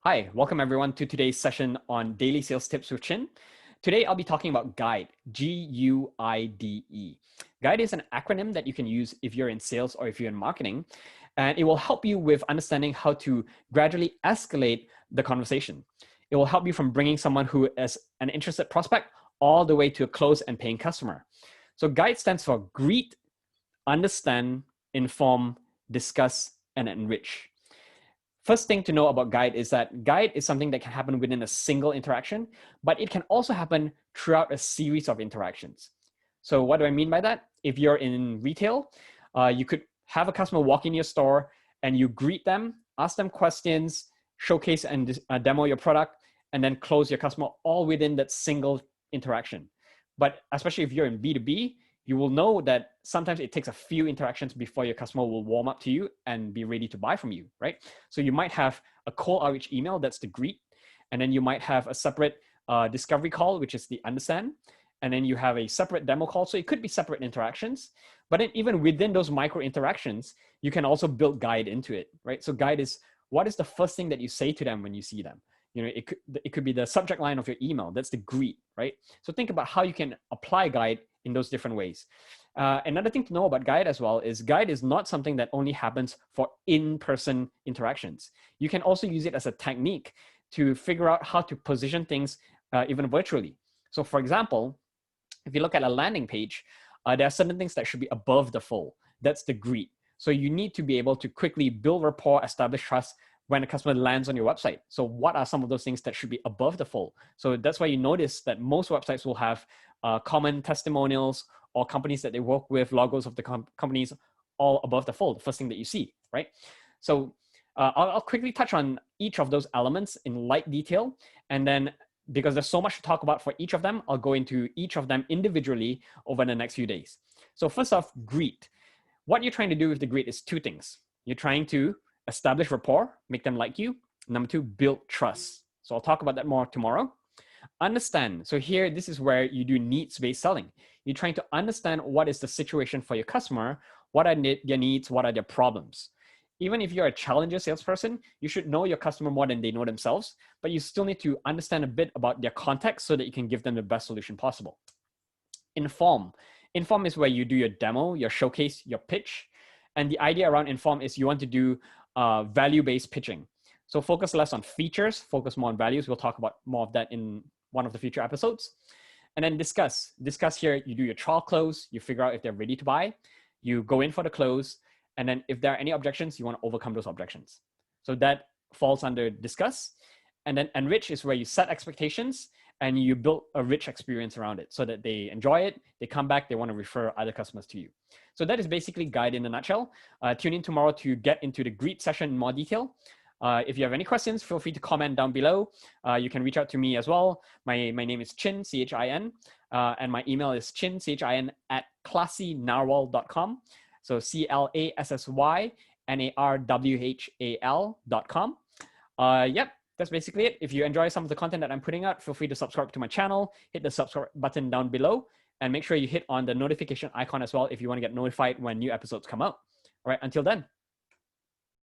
Hi, welcome everyone to today's session on Daily Sales Tips with Chin. Today I'll be talking about GUIDE, G-U-I-D-E. GUIDE is an acronym that you can use if you're in sales or if you're in marketing, and it will help you with understanding how to gradually escalate the conversation. It will help you from bringing someone who is an interested prospect all the way to a close and paying customer. So GUIDE stands for Greet, Understand, Inform, Discuss, and Enrich. First thing to know about GUIDE is that GUIDE is something that can happen within a single interaction, but it can also happen throughout a series of interactions. So what do I mean by that? If you're in retail, you could have a customer walk in your store and you greet them, ask them questions, showcase and demo your product, and then close your customer all within that single interaction. But especially if you're in B2B, you will know that sometimes it takes a few interactions before your customer will warm up to you and be ready to buy from you, right? So you might have a cold outreach email, that's the greet. And then you might have a separate discovery call, which is the understand. And then you have a separate demo call. So it could be separate interactions. But then even within those micro interactions, you can also build GUIDE into it, right? So GUIDE is, what is the first thing that you say to them when you see them? You know, it could be the subject line of your email. That's the greet, right? So think about how you can apply GUIDE in those different ways. Another thing to know about GUIDE as well is GUIDE is not something that only happens for in-person interactions. You can also use it as a technique to figure out how to position things even virtually. So for example, if you look at a landing page, there are certain things that should be above the fold. That's the greet. So you need to be able to quickly build rapport, establish trust when a customer lands on your website. So what are some of those things that should be above the fold? So that's why you notice that most websites will have common testimonials or companies that they work with, logos of the companies all above the fold, the first thing that you see, right? So I'll quickly touch on each of those elements in light detail. And then because there's so much to talk about for each of them, I'll go into each of them individually over the next few days. So first off, greet. What you're trying to do with the greet is two things. You're trying to establish rapport, make them like you. Number two, build trust. So I'll talk about that more tomorrow. Understand. So here, this is where you do needs-based selling. You're trying to understand what is the situation for your customer, what are their needs, what are their problems. Even if you're a challenger salesperson, you should know your customer more than they know themselves, but you still need to understand a bit about their context so that you can give them the best solution possible. Inform. Inform is where you do your demo, your showcase, your pitch. And the idea around Inform is you want to do value-based pitching. So focus less on features, focus more on values. We'll talk about more of that in one of the future episodes. And then discuss. Discuss here, you do your trial close, you figure out if they're ready to buy, you go in for the close, and then if there are any objections, you want to overcome those objections. So that falls under discuss. And then enrich is where you set expectations and you build a rich experience around it so that they enjoy it, they come back, they want to refer other customers to you. So that is basically GUIDE in a nutshell. Tune in tomorrow to get into the greet session in more detail. If you have any questions, feel free to comment down below. You can reach out to me as well. My name is Chin, C-H-I-N, and my email is chin, C-H-I-N, @classynarwhal.com. So CLASSYNARWHAL.com. Yep, that's basically it. If you enjoy some of the content that I'm putting out, feel free to subscribe to my channel, hit the subscribe button down below, and make sure you hit on the notification icon as well if you want to get notified when new episodes come out. All right, until then,